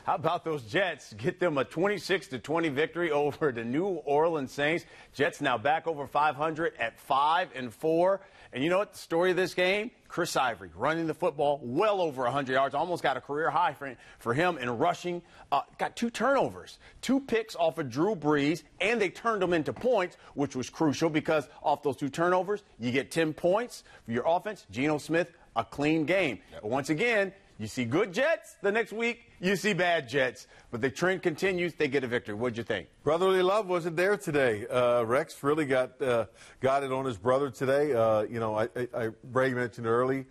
How about those Jets? Get them a 26-20 victory over the New Orleans Saints. Jets now back over 500 at 5-4. And you know what? The story of this game? Chris Ivory running the football well over 100 yards. Almost got a career high for him in rushing. Got 2 turnovers, 2 picks off of Drew Brees, and they turned them into points, which was crucial because off those 2 turnovers, you get 10 points for your offense. Geno Smith, a clean game. But once again, you see good Jets the next week, you see bad Jets. But the trend continues, they get a victory. What'd you think? Brotherly love wasn't there today. Rex really got it on his brother today. Ray mentioned earlier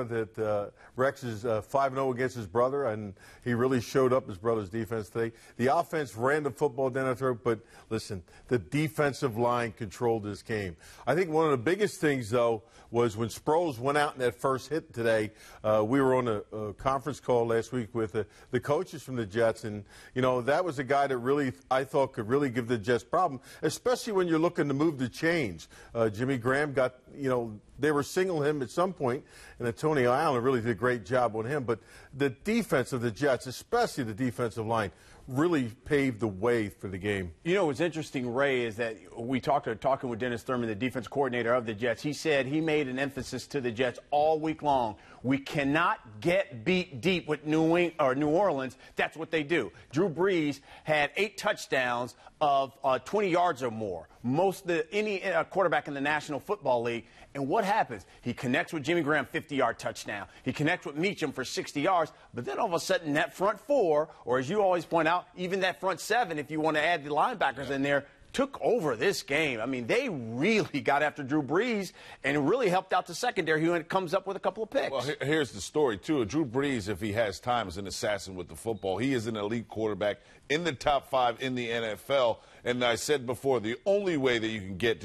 that Rex is 5-0 against his brother, and he really showed up his brother's defense today. The offense ran the football down the throat, but listen, the defensive line controlled this game. I think one of the biggest things, though, was when Sproles went out in that first hit today. We were on a conference call last week with the coaches from the Jets, and, that was a guy that really, I thought, could really give the Jets problem, especially when you're looking to move the chains. Jimmy Graham got, they were singling him at some point, and Antonio Allen really did a great job on him. But the defense of the Jets, especially the defensive line, really paved the way for the game. What's interesting, Ray, is that we talking with Dennis Thurman, the defense coordinator of the Jets. He said he made an emphasis to the Jets all week long. We cannot get beat deep with New Orleans. That's what they do. Drew Brees had 8 touchdowns of 20 yards or more, most of any quarterback in the National Football League. And what happens? He connects with Jimmy Graham, 50-yard touchdown. He connects with Meacham for 60 yards. But then all of a sudden, that front 4, or as you always point out, even that front 7, if you want to add the linebackers in there, took over this game. I mean, they really got after Drew Brees, and it really helped out the secondary, who comes up with a couple of picks. Well, here's the story, too. Drew Brees, if he has time, is an assassin with the football. He is an elite quarterback in the top 5 in the NFL. And I said before, the only way that you can get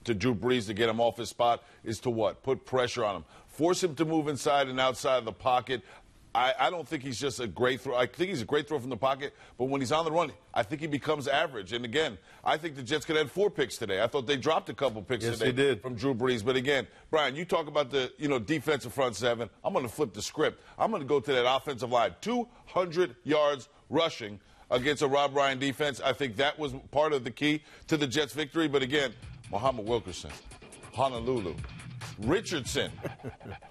to Drew Brees to get him off his spot is to what? Put pressure on him. Force him to move inside and outside of the pocket. I don't think he's just a great throw. I think he's a great throw from the pocket, but when he's on the run, I think he becomes average. And, again, I think the Jets could have had 4 picks today. I thought they dropped a couple picks today they did. From Drew Brees. But, again, Brian, you talk about the defensive front 7. I'm going to flip the script. I'm going to go to that offensive line. 200 yards rushing against a Rob Ryan defense. I think that was part of the key to the Jets' victory. But, again, Muhammad Wilkerson, Honolulu, Richardson,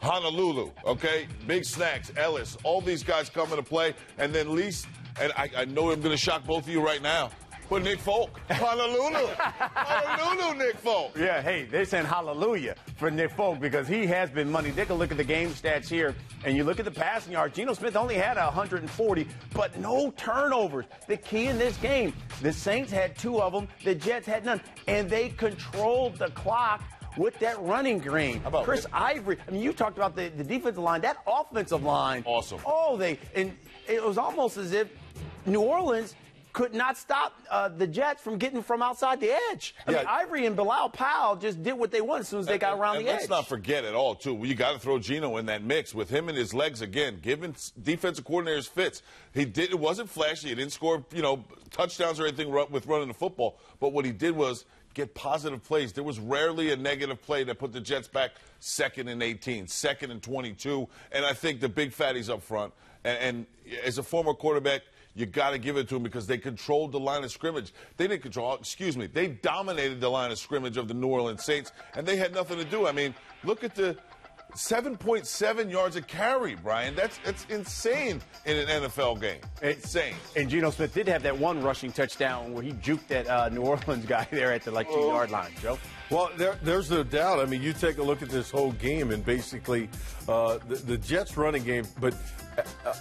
Honolulu, okay? Big Snacks, Ellis, all these guys come into play. And then Least, and I know I'm going to shock both of you right now, but Nick Folk, Honolulu. Honolulu, Nick Folk. Yeah, hey, they're saying hallelujah for Nick Folk because he has been money. Take a look at the game stats here, and you look at the passing yards. Geno Smith only had 140, but no turnovers. The key in this game, the Saints had 2 of them. The Jets had none, and they controlled the clock with that running game. How about Chris Ivory? I mean, you talked about the defensive line. That offensive line. Awesome. And it was almost as if New Orleans could not stop the Jets from getting from outside the edge. I mean, Ivory and Bilal Powell just did what they wanted as soon as they got around the edge. Let's not forget at all, too, you got to throw Geno in that mix with him and his legs again, giving defensive coordinators fits. It wasn't flashy. He didn't score, touchdowns or anything with running the football. But what he did was get positive plays. There was rarely a negative play that put the Jets back 2nd and 18, 2nd and 22. And I think the big fatties up front, and as a former quarterback, you got to give it to them because they controlled the line of scrimmage. They didn't control, they dominated the line of scrimmage of the New Orleans Saints, and they had nothing to do. I mean, look at the 7.7 yards a carry, Brian. That's insane in an NFL game. Insane. And Geno Smith did have that one rushing touchdown where he juked that New Orleans guy there at the 2-yard line, Joe. Well, there's no doubt. I mean, you take a look at this whole game, and basically the Jets running game, but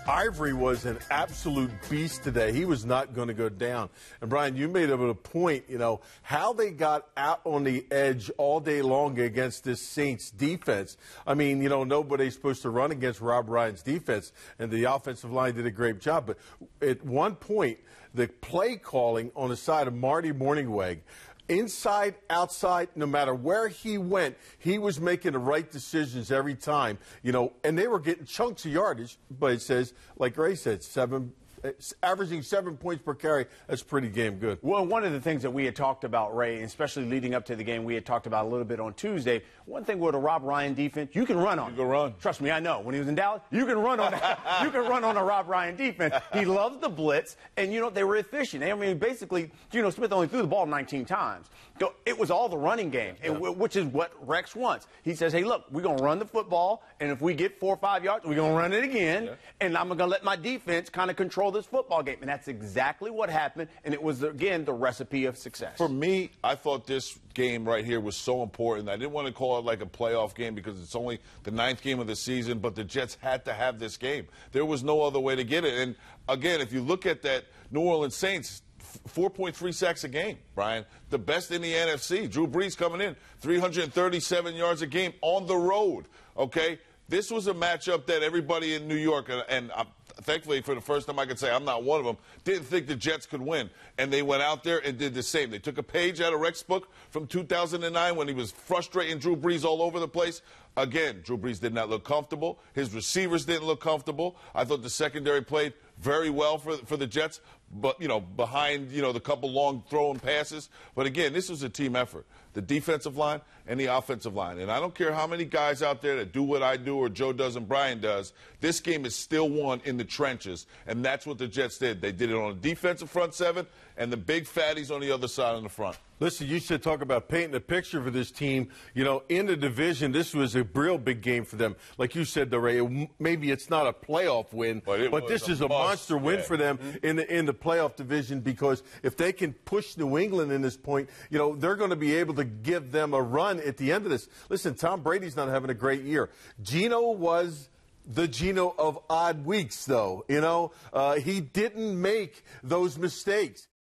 Ivory was an absolute beast today. He was not going to go down. And, Brian, you made up a point, how they got out on the edge all day long against this Saints defense. I mean, nobody's supposed to run against Rob Ryan's defense, and the offensive line did a great job. But at one point, the play calling on the side of Marty Morningweg, inside, outside, no matter where he went, he was making the right decisions every time, and they were getting chunks of yardage, but it says, like Ray said, 7 averaging 7 points per carry. That's pretty damn good. Well, one of the things that we had talked about, Ray, especially leading up to the game, we had talked about a little bit on Tuesday. One thing with a Rob Ryan defense, you can run on. You can run. Trust me, I know. When he was in Dallas, you can run on. You can run on a Rob Ryan defense. He loves the blitz, and they were efficient. I mean, basically, Smith only threw the ball 19 times. So it was all the running game, which is what Rex wants. He says, hey, look, we're going to run the football, and if we get 4 or 5 yards, we're going to run it again, and I'm going to let my defense kind of control this football game. And that's exactly what happened, and it was, again, the recipe of success. For me, I thought this game right here was so important. I didn't want to call it like a playoff game because it's only the 9th game of the season, but the Jets had to have this game. There was no other way to get it. And, again, if you look at that New Orleans Saints, 4.3 sacks a game, Brian. The best in the NFC. Drew Brees coming in, 337 yards a game on the road, okay? This was a matchup that everybody in New York, and thankfully for the first time I could say I'm not one of them, didn't think the Jets could win. And they went out there and did the same. They took a page out of Rex's book from 2009 when he was frustrating Drew Brees all over the place. Again, Drew Brees did not look comfortable. His receivers didn't look comfortable. I thought the secondary played very well for the Jets, but, behind, the couple long throwing passes. But, again, this was a team effort, the defensive line and the offensive line. And I don't care how many guys out there that do what I do or Joe does and Brian does, this game is still won in the trenches, and that's what the Jets did. They did it on a defensive front seven and the big fatties on the other side on the front. Listen, you should talk about painting a picture for this team. In the division, this was a real big game for them. Like you said, Ray, maybe it's not a playoff win, but this is a monster win for them in the playoff division, because if they can push New England in this point, they're going to be able to give them a run at the end of this. Listen, Tom Brady's not having a great year. Geno was the Geno of odd weeks, though. He didn't make those mistakes.